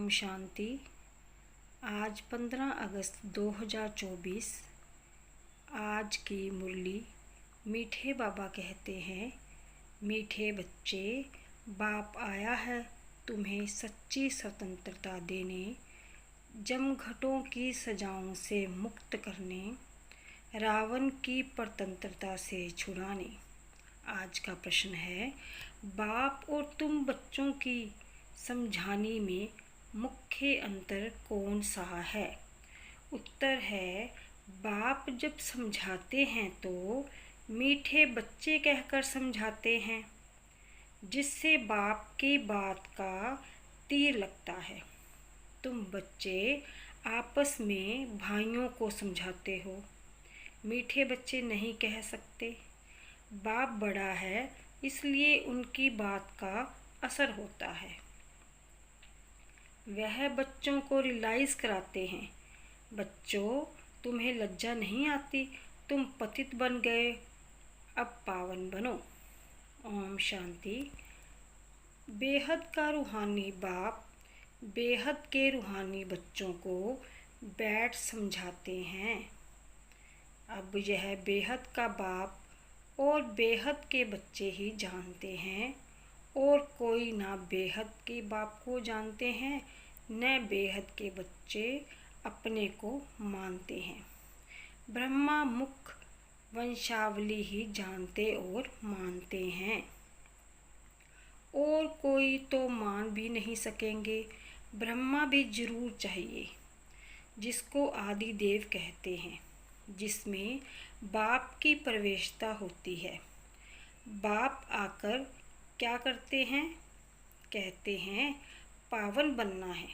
ओम शांति। आज 15 अगस्त 2024। आज की मुरली। मीठे बाबा कहते हैं, मीठे बच्चे, बाप आया है तुम्हें सच्ची स्वतंत्रता देने, जमघटों की सजाओं से मुक्त करने, रावण की परतंत्रता से छुड़ाने। आज का प्रश्न है, बाप और तुम बच्चों की समझाने में मुख्य अंतर कौन सा है? उत्तर है, बाप जब समझाते हैं तो मीठे बच्चे कहकर समझाते हैं, जिससे बाप की बात का तीर लगता है। तुम बच्चे आपस में भाइयों को समझाते हो, मीठे बच्चे नहीं कह सकते। बाप बड़ा है इसलिए उनकी बात का असर होता है। वह बच्चों को रियलाइज़ कराते हैं, बच्चों तुम्हें लज्जा नहीं आती, तुम पतित बन गए, अब पावन बनो। ओम शांति। बेहद का रूहानी बाप बेहद के रूहानी बच्चों को बैठ समझाते हैं। अब यह बेहद का बाप और बेहद के बच्चे ही जानते हैं, और कोई ना बेहद के बाप को जानते हैं, न बेहद के बच्चे अपने को मानते हैं। ब्रह्मा मुख वंशावली ही जानते और मानते हैं, और कोई तो मान भी नहीं सकेंगे। ब्रह्मा भी जरूर चाहिए, जिसको आदि देव कहते हैं, जिसमें बाप की प्रवेशता होती है। बाप आकर क्या करते हैं? कहते हैं पावन बनना है।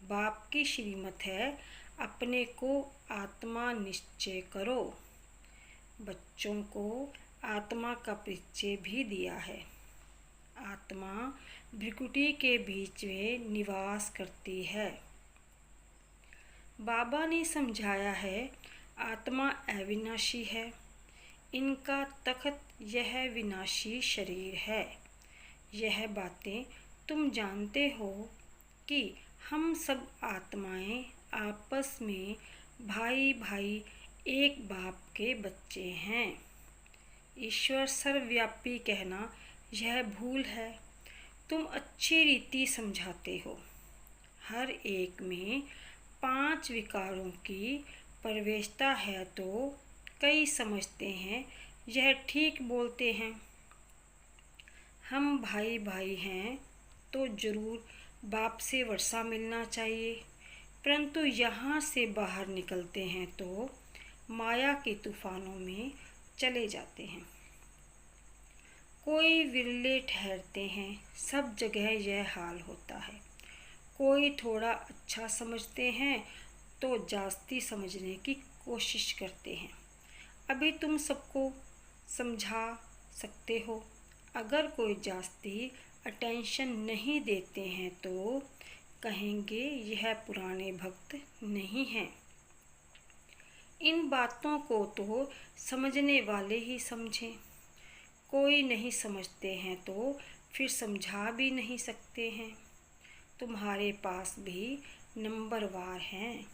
बाप की श्रीमत है, अपने को आत्मा निश्चय करो। बच्चों को आत्मा का परिचय भी दिया है। आत्मा भ्रिकुटी के बीच में निवास करती है। बाबा ने समझाया है, आत्मा अविनाशी है, इनका तख्त यह विनाशी शरीर है। यह बातें तुम जानते हो कि हम सब आत्माएं आपस में भाई भाई एक बाप के बच्चे हैं। ईश्वर सर्वव्यापी कहना यह भूल है। तुम अच्छी रीति समझाते हो। हर एक में 5 विकारों की प्रवेशता है, तो कई समझते हैं यह ठीक बोलते हैं। हम भाई भाई हैं तो जरूर बाप से वर्षा मिलना चाहिए, परंतु यहाँ से बाहर निकलते हैं तो माया के तूफानों में चले जाते हैं। कोई विरले ठहरते हैं, सब जगह यह हाल होता है। कोई थोड़ा अच्छा समझते हैं तो जास्ती समझने की कोशिश करते हैं। अभी तुम सबको समझा सकते हो। अगर कोई जास्ती अटेंशन नहीं देते हैं तो कहेंगे यह पुराने भक्त नहीं हैं। इन बातों को तो समझने वाले ही समझें। कोई नहीं समझते हैं तो फिर समझा भी नहीं सकते हैं। तुम्हारे पास भी नंबरवार हैं।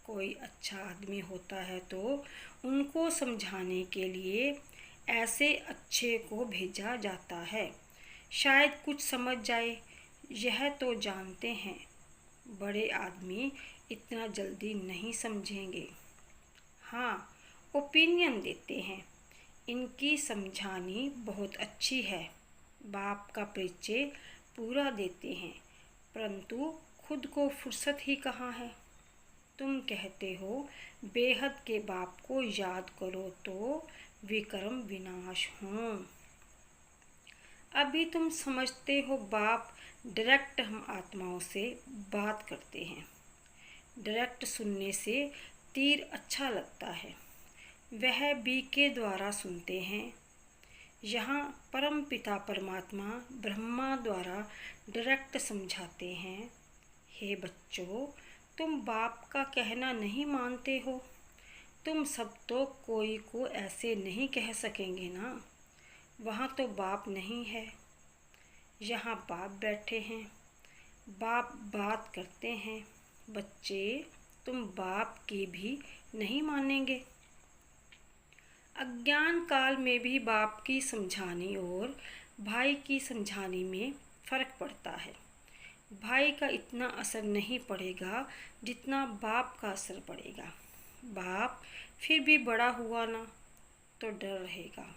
कोई अच्छा आदमी होता है तो उनको समझाने के लिए ऐसे अच्छे को भेजा जाता है, शायद कुछ समझ जाए। यह तो जानते हैं, बड़े आदमी इतना जल्दी नहीं समझेंगे। हाँ, ओपिनियन देते हैं, इनकी समझानी बहुत अच्छी है। बाप का परिचय पूरा देते हैं, परंतु खुद को फुर्सत ही कहाँ है। तुम कहते हो बेहद के बाप को याद करो तो विक्रम विनाश हों। अभी तुम समझते हो बाप डायरेक्ट हम आत्माओं से बात करते हैं। डायरेक्ट सुनने से तीर अच्छा लगता है, वह बी के द्वारा सुनते हैं। यहाँ परम पिता परमात्मा ब्रह्मा द्वारा डायरेक्ट समझाते हैं। हे बच्चों, तुम बाप का कहना नहीं मानते हो। तुम सब तो कोई को ऐसे नहीं कह सकेंगे ना। वहाँ तो बाप नहीं है, यहाँ बाप बैठे हैं। बाप बात करते हैं। बच्चे, तुम बाप की भी नहीं मानेंगे। अज्ञान काल में भी बाप की समझाने और भाई की समझाने में फ़र्क पड़ता है। भाई का इतना असर नहीं पड़ेगा जितना बाप का असर पड़ेगा। बाप फिर भी बड़ा हुआ ना तो डर रहेगा।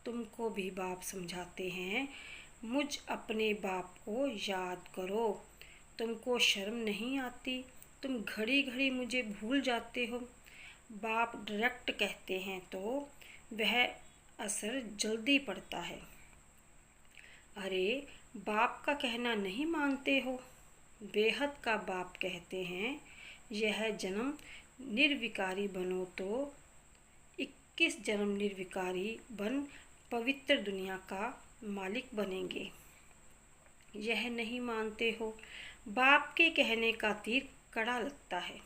तुमको भी बाप समझाते हैं, मुझ अपने बाप को याद करो। तुमको शर्म नहीं आती? तुम घड़ी घड़ी मुझे भूल जाते हो। बाप डायरेक्ट कहते हैं तो वह असर जल्दी पड़ता है। अरे, बाप का कहना नहीं मानते हो? बेहद का बाप कहते हैं, यह जन्म निर्विकारी बनो तो 21 जन्म निर्विकारी बन पवित्र दुनिया का मालिक बनेंगे। यह नहीं मानते हो। बाप के कहने का तीर कड़ा लगता है।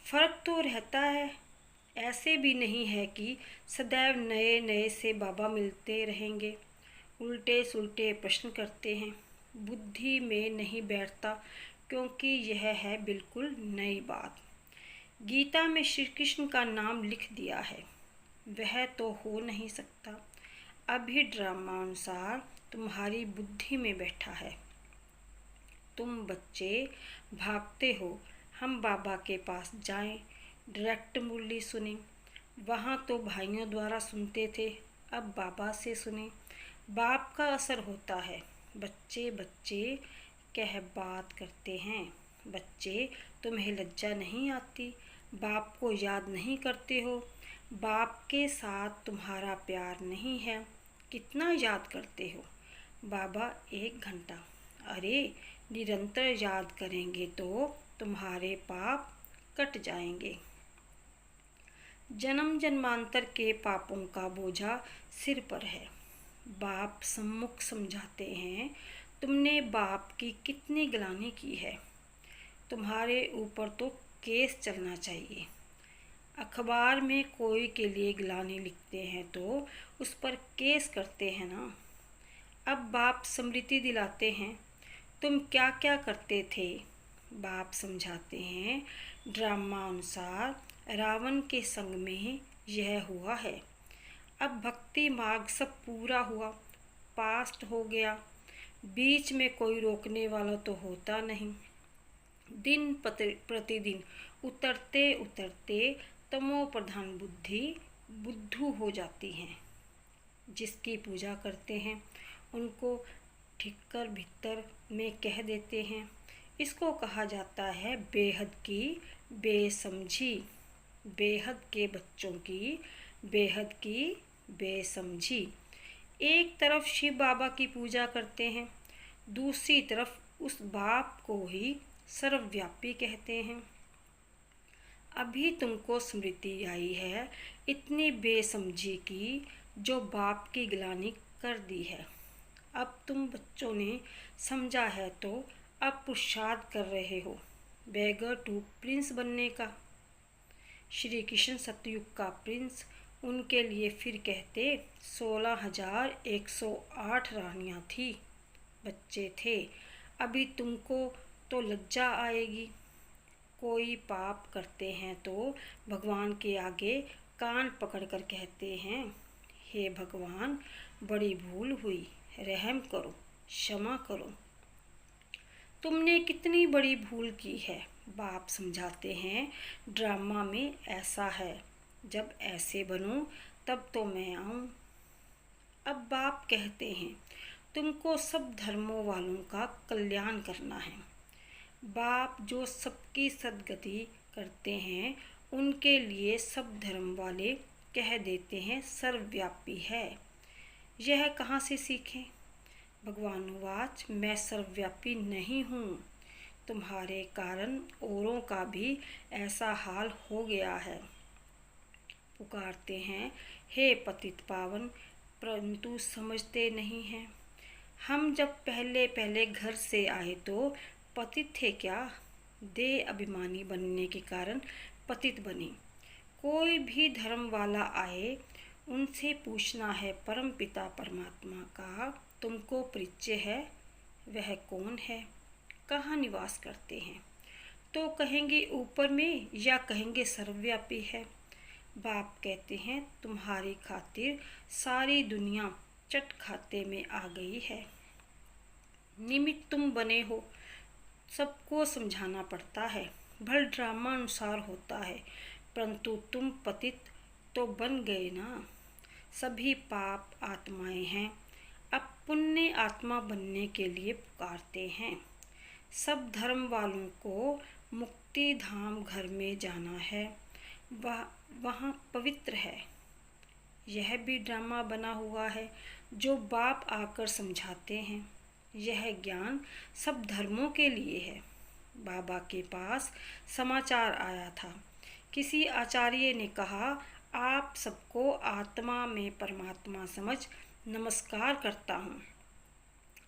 फर्क तो रहता है। ऐसे भी नहीं है कि सदैव नए नए से बाबा मिलते रहेंगे। उल्टे सुलटे प्रश्न करते हैं। बुद्धि में नहीं बैठता क्योंकि यह है बिल्कुल नई बात। गीता में श्री कृष्ण का नाम लिख दिया है, वह तो हो नहीं सकता। अभी ड्रामा अनुसार तुम्हारी बुद्धि में बैठा है। तुम बच्चे भागते हो, हम बाबा के पास जाएं, डायरेक्ट मुरली सुने। वहाँ तो भाइयों द्वारा सुनते थे, अब बाबा से सुने। बाप का असर होता है। बच्चे बच्चे कह बात करते हैं। बच्चे, तुम्हें लज्जा नहीं आती? बाप को याद नहीं करते हो? बाप के साथ तुम्हारा प्यार नहीं है? कितना याद करते हो? बाबा 1 घंटा। अरे, निरंतर याद करेंगे तो तुम्हारे पाप कट जाएंगे। जन्म जन्मांतर के पापों का बोझा सिर पर है। बाप सम्मुख समझाते हैं, तुमने बाप की कितनी ग्लानि की है। तुम्हारे ऊपर तो केस चलना चाहिए। अखबार में कोई के लिए ग्लानि लिखते हैं तो उस पर केस करते हैं ना। अब बाप स्मृति दिलाते हैं, तुम क्या क्या करते थे। बाप समझाते हैं, ड्रामा अनुसार रावण के संग में यह हुआ है। अब भक्ति मार्ग सब पूरा हुआ, पास्ट हो गया। बीच में कोई रोकने वाला तो होता नहीं। दिन प्रतिदिन उतरते उतरते तमो प्रधान बुद्धि बुद्धू हो जाती है। जिसकी पूजा करते हैं उनको ठिक्कर भीतर में कह देते हैं। इसको कहा जाता है बेहद की बेसमझी। बेहद के बच्चों की बेहद की बेसमझी। एक तरफ शिव बाबा की पूजा करते हैं, दूसरी तरफ उस बाप को ही सर्वव्यापी कहते हैं। अभी तुमको स्मृति आई है इतनी बेसमझी की जो बाप की ग्लानि कर दी है। अब तुम बच्चों ने समझा है तो अब पुरुषार्थ कर रहे हो बेगर टू प्रिंस बनने का। श्री कृष्ण सतयुग का प्रिंस, उनके लिए फिर कहते 16,108 रानियाँ थी, बच्चे थे। अभी तुमको तो लज्जा आएगी। कोई पाप करते हैं तो भगवान के आगे कान पकड़कर कहते हैं, हे भगवान, बड़ी भूल हुई, रहम करो, क्षमा करो। तुमने कितनी बड़ी भूल की है। बाप समझाते हैं, ड्रामा में ऐसा है, जब ऐसे बनूं तब तो मैं आऊं। अब बाप कहते हैं, तुमको सब धर्मों वालों का कल्याण करना है। बाप जो सबकी सद्गति करते हैं उनके लिए सब धर्म वाले कह देते हैं सर्वव्यापी है। यह कहाँ से सीखें? भगवानुवाच, मैं सर्वव्यापी नहीं हूँ। तुम्हारे कारण औरों का भी ऐसा हाल हो गया है। पुकारते हैं, हे पतित पावन, परंतु समझते नहीं हैं। हम जब पहले पहले घर से आए तो पतित थे क्या? देह अभिमानी बनने के कारण पतित बने। कोई भी धर्म वाला आए उनसे पूछना है, परम पिता परमात्मा का तुमको परिचय है? वह कौन है? कहाँ निवास करते हैं? तो कहेंगे ऊपर में या कहेंगे सर्वव्यापी है। बाप कहते हैं तुम्हारी खातिर सारी दुनिया चट खाते में आ गई है। निमित्त तुम बने हो, सबको समझाना पड़ता है, भल ड्रामा अनुसार होता है, परंतु तुम पतित तो बन गए ना। सभी पाप आत्माएं हैं, अब पुण्य आत्मा बनने के लिए पुकारते हैं। सब धर्म वालों को मुक्ति धाम घर में जाना है, वहाँ पवित्र है। यह भी ड्रामा बना हुआ है जो बाप आकर समझाते हैं। यह ज्ञान सब धर्मों के लिए है। बाबा के पास समाचार आया था। किसी आचार्य ने कहा, आप सबको आत्मा में परमात्मा समझ नमस्कार करता हूँ।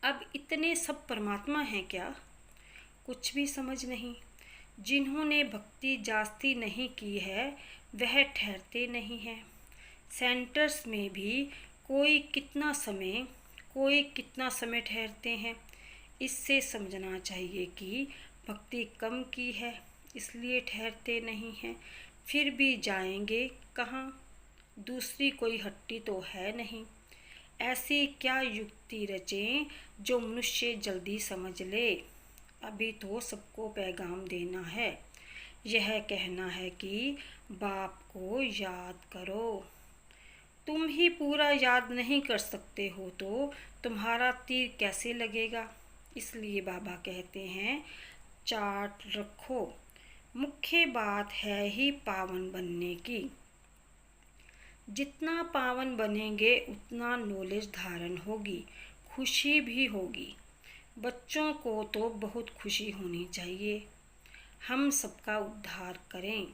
अब इतने सब परमात्मा हैं क्या? कुछ भी समझ नहीं। जिन्होंने भक्ति जास्ती नहीं की है वह ठहरते नहीं हैं। सेंटर्स में भी कोई कितना समय ठहरते हैं। इससे समझना चाहिए कि भक्ति कम की है, इसलिए ठहरते नहीं हैं। फिर भी जाएंगे कहाँ? दूसरी कोई हट्टी तो है नहीं। ऐसी क्या युक्ति रचें जो मनुष्य जल्दी समझ ले? अभी तो सबको पैगाम देना है। यह कहना है कि बाप को याद करो। तुम ही पूरा याद नहीं कर सकते हो तो तुम्हारा तीर कैसे लगेगा? इसलिए बाबा कहते हैं चार्ट रखो। मुख्य बात है ही पावन बनने की। जितना पावन बनेंगे उतना नॉलेज धारण होगी, खुशी भी होगी। बच्चों को तो बहुत खुशी होनी चाहिए। हम सबका उद्धार करें।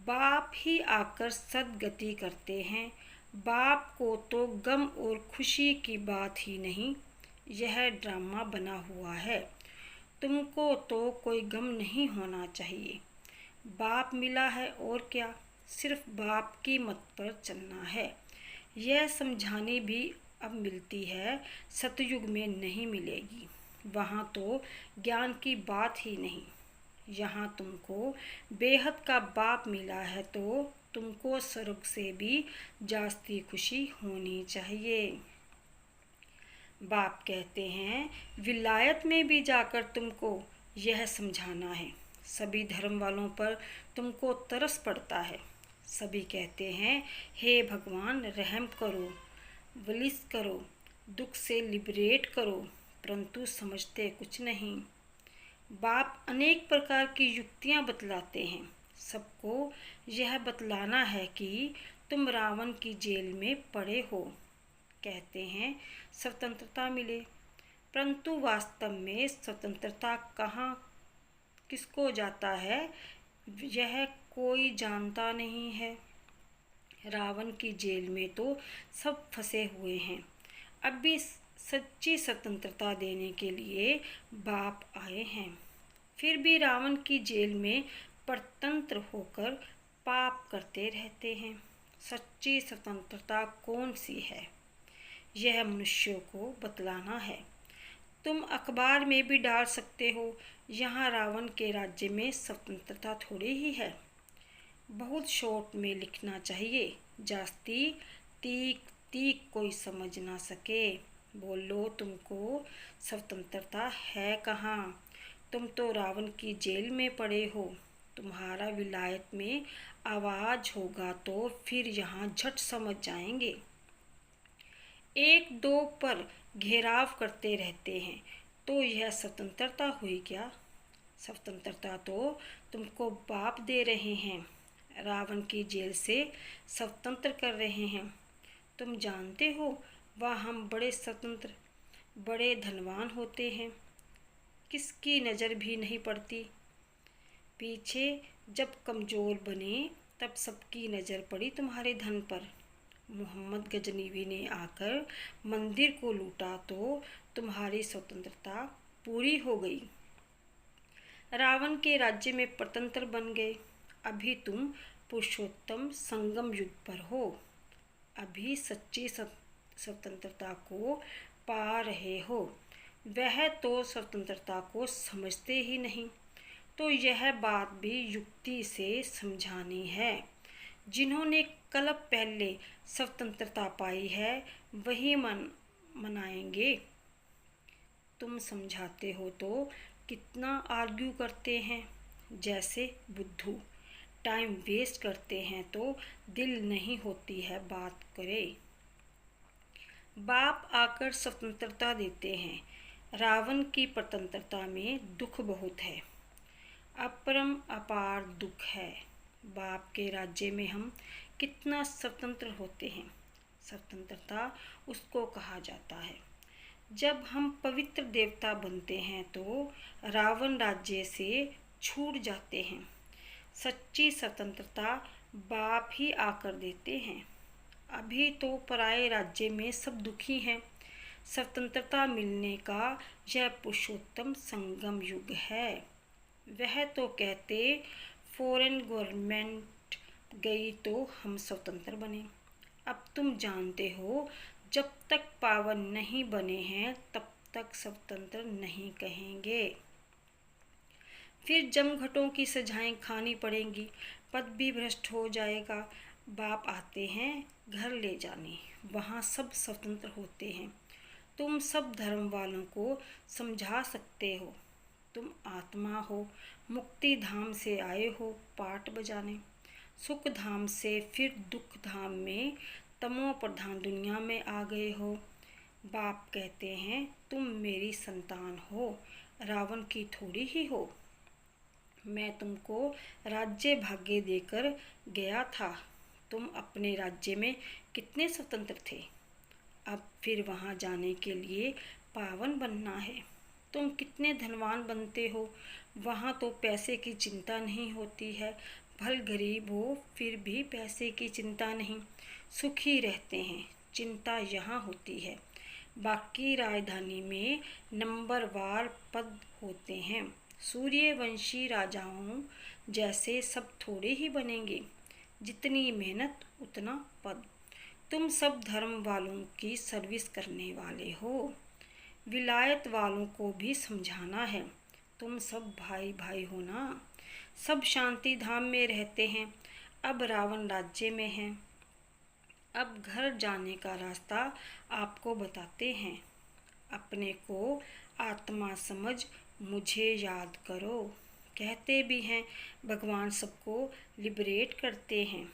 बाप ही आकर सद्गति करते हैं। बाप को तो गम और खुशी की बात ही नहीं। यह ड्रामा बना हुआ है। तुमको तो कोई गम नहीं होना चाहिए। बाप मिला है और क्या, सिर्फ बाप की मत पर चलना है। यह समझाने भी अब मिलती है, सतयुग में नहीं मिलेगी। वहाँ तो ज्ञान की बात ही नहीं। यहाँ तुमको बेहद का बाप मिला है तो तुमको स्वर्ग से भी जास्ती खुशी होनी चाहिए। बाप कहते हैं विलायत में भी जाकर तुमको यह समझाना है। सभी धर्म वालों पर तुमको तरस पड़ता है। सभी कहते हैं हे भगवान रहम करो, वलिस करो, दुख से लिबरेट करो, परंतु समझते कुछ नहीं। बाप अनेक प्रकार की युक्तियाँ बतलाते हैं। सबको यह बतलाना है कि तुम रावण की जेल में पड़े हो। कहते हैं स्वतंत्रता मिले, परंतु वास्तव में स्वतंत्रता कहाँ किसको जाता है यह कोई जानता नहीं है। रावण की जेल में तो सब फंसे हुए हैं। अब भी सच्ची स्वतंत्रता देने के लिए बाप आए हैं। फिर भी रावण की जेल में परतंत्र होकर पाप करते रहते हैं। सच्ची स्वतंत्रता कौन सी है, यह मनुष्यों को बतलाना है। तुम अखबार में भी डाल सकते हो, यहाँ रावण के राज्य में स्वतंत्रता थोड़ी ही है। बहुत शॉर्ट में लिखना चाहिए, जास्ती तीक तीक कोई समझ ना सके। बोलो तुमको स्वतंत्रता है कहाँ? तुम तो रावण की जेल में पड़े हो। तुम्हारा विलायत में आवाज़ होगा तो फिर यहाँ झट समझ जाएंगे। एक दो पर घेराव करते रहते हैं तो यह स्वतंत्रता हुई क्या? स्वतंत्रता तो तुमको बाप दे रहे हैं, रावण की जेल से स्वतंत्र कर रहे हैं। तुम जानते हो वह हम बड़े स्वतंत्र, बड़े धनवान होते हैं, किसकी नज़र भी नहीं पड़ती। पीछे जब कमज़ोर बने तब सबकी नज़र पड़ी तुम्हारे धन पर। मोहम्मद गजनीवी ने आकर मंदिर को लूटा तो तुम्हारी स्वतंत्रता पूरी हो गई। रावण के राज्य में परतंत्र बन गए। अभी तुम पुरुषोत्तम संगम युग पर हो। अभी सच्ची स्वतंत्रता को पा रहे हो। वह तो स्वतंत्रता को समझते ही नहीं। तो यह बात भी युक्ति से समझानी है। जिन्होंने कल पहले स्वतंत्रता पाई है वही मनाएंगे। तुम समझाते हो तो कितना आर्ग्यू करते हैं, जैसे बुद्धू। टाइम वेस्ट करते हैं तो दिल नहीं होती है बात करे। बाप आकर स्वतंत्रता देते हैं। रावण की स्वतंत्रता में दुख बहुत है, अपरम अपार दुख है। बाप के राज्य में हम कितना स्वतंत्र होते हैं। स्वतंत्रता उसको कहा जाता है। जब हम पवित्र देवता बनते हैं तो रावण राज्य से छूट जाते हैं। सच्ची स्वतंत्रता बाप ही आकर देते हैं। अभी तो पराये राज्य में सब दुखी हैं। स्वतंत्रता मिलने का यह पुरुषोत्तम संगम युग है। वह तो कहते फॉरेन गवर्नमेंट गई तो हम स्वतंत्र बने। अब तुम जानते हो जब तक पावन नहीं बने हैं तब तक स्वतंत्र नहीं कहेंगे। फिर जमघटों की सजाएं खानी पड़ेंगी, पद भी भ्रष्ट हो जाएगा। बाप आते हैं घर ले जाने, वहाँ सब स्वतंत्र होते हैं। तुम सब धर्म वालों को समझा सकते हो। तुम आत्मा हो, मुक्ति धाम से आए हो पाठ बजाने। सुख धाम से फिर दुख धाम में तमो प्रधान दुनिया में आ गए हो। बाप कहते हैं तुम मेरी संतान हो, रावण की थोड़ी ही हो। मैं तुमको राज्य भाग्य देकर गया था। तुम अपने राज्य में कितने स्वतंत्र थे। अब फिर वहाँ जाने के लिए पावन बनना है। तुम कितने धनवान बनते हो, वहाँ तो पैसे की चिंता नहीं होती है। भल गरीब हो फिर भी पैसे की चिंता नहीं, सुखी रहते हैं। चिंता यहाँ होती है। बाकी राजधानी में नंबरवार पद होते हैं। सूर्यवंशी राजाओं जैसे सब थोड़े ही बनेंगे। जितनी मेहनत उतना पद। तुम सब धर्म वालों की सर्विस करने वाले हो। विलायत वालों को भी समझाना है। तुम सब भाई भाई हो ना। सब शांति धाम में रहते हैं। अब रावण राज्य में है। अब घर जाने का रास्ता आपको बताते हैं। अपने को आत्मा समझ मुझे याद करो। कहते भी हैं भगवान सबको लिबरेट करते हैं,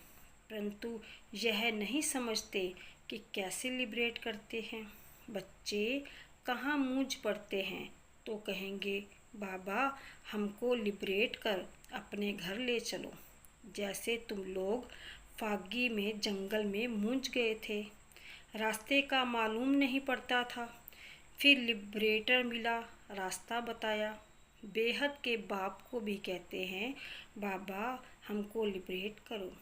परंतु यह नहीं समझते कि कैसे लिबरेट करते हैं। बच्चे कहाँ मूंझ पड़ते हैं तो कहेंगे बाबा हमको लिबरेट कर अपने घर ले चलो। जैसे तुम लोग फागी में जंगल में मूंझ गए थे, रास्ते का मालूम नहीं पड़ता था। फिर लिबरेटर मिला, रास्ता बताया। बेहद के बाप को भी कहते हैं बाबा हमको लिबरेट करो।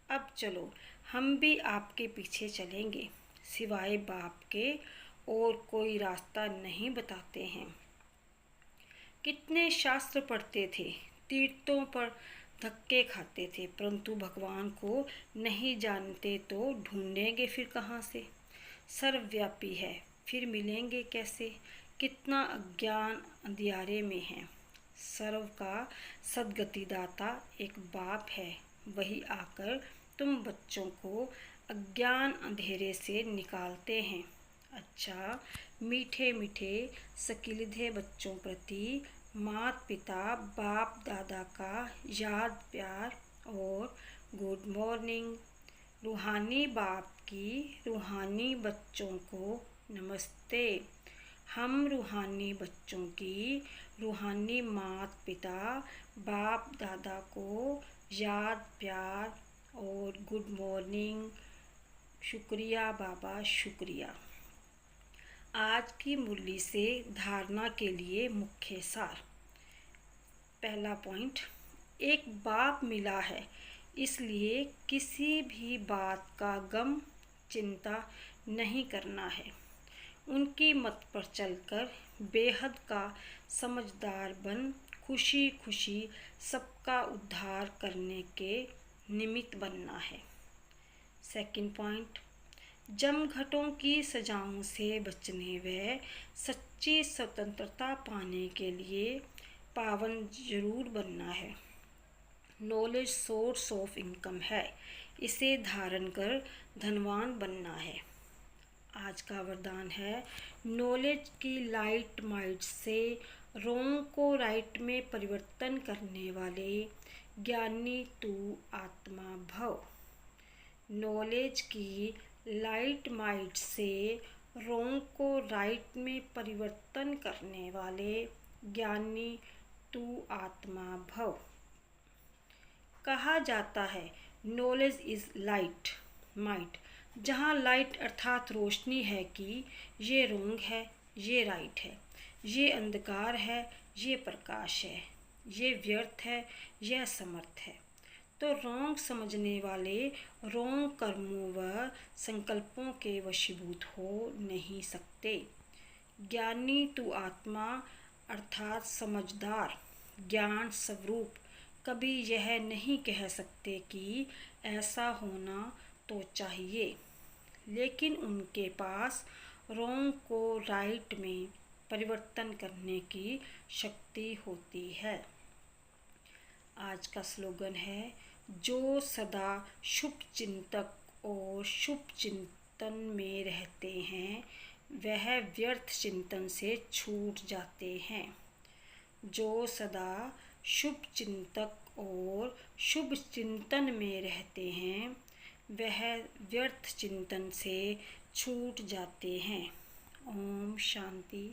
अब चलो हम भी आपके पीछे चलेंगे। सिवाय बाप के और कोई रास्ता नहीं बताते हैं। कितने शास्त्र पढ़ते थे, तीर्थों पर धक्के खाते थे, परंतु भगवान को नहीं जानते तो ढूंढेंगे फिर कहाँ से। सर्वव्यापी है फिर मिलेंगे कैसे। कितना अज्ञान अंधियारे में है। सर्व का सद्गतिदाता एक बाप है, वही आकर तुम बच्चों को अज्ञान अंधेरे से निकालते हैं। अच्छा मीठे मीठे सकीलिधे बच्चों प्रति माता पिता बाप दादा का याद प्यार और गुड मॉर्निंग। रूहानी बाप की रूहानी बच्चों को नमस्ते। हम रूहानी बच्चों की रूहानी माता पिता बाप दादा को याद प्यार और गुड मॉर्निंग। शुक्रिया बाबा शुक्रिया। आज की मुरली से धारणा के लिए मुख्य सार। पहला पॉइंट, एक बाप मिला है इसलिए किसी भी बात का गम चिंता नहीं करना है। उनकी मत पर चलकर बेहद का समझदार बन खुशी खुशी सबका उद्धार करने के निमित्त बनना है। सेकंड पॉइंट, जमघटों की सजाओं से बचने व सच्ची स्वतंत्रता पाने के लिए पावन जरूर बनना है। नॉलेज सोर्स ऑफ इनकम है, इसे धारण कर धनवान बनना है। आज का वरदान है, नॉलेज की लाइट माइट से रोंग को राइट में परिवर्तन करने वाले ज्ञानी तू आत्मा भव। नॉलेज की लाइट माइट से रोंग को राइट में परिवर्तन करने वाले ज्ञानी तू आत्मा भव। कहा जाता है नॉलेज इज़ लाइट माइट, जहाँ लाइट अर्थात रोशनी है कि ये रोंग है, ये राइट है, ये अंधकार है, ये प्रकाश है, ये व्यर्थ है, यह समर्थ है। तो रोंग समझने वाले रोंग कर्मों व संकल्पों के वशीभूत हो नहीं सकते। ज्ञानी तू आत्मा अर्थात समझदार ज्ञान स्वरूप कभी यह नहीं कह सकते कि ऐसा होना तो चाहिए, लेकिन उनके पास रोंग को राइट में परिवर्तन करने की शक्ति होती है। आज का स्लोगन है, जो सदा शुभ चिंतक और शुभ चिंतन में रहते हैं वह व्यर्थ चिंतन से छूट जाते हैं। जो सदा शुभ चिंतक और शुभ चिंतन में रहते हैं वह व्यर्थ चिंतन से छूट जाते हैं। ओम शांति।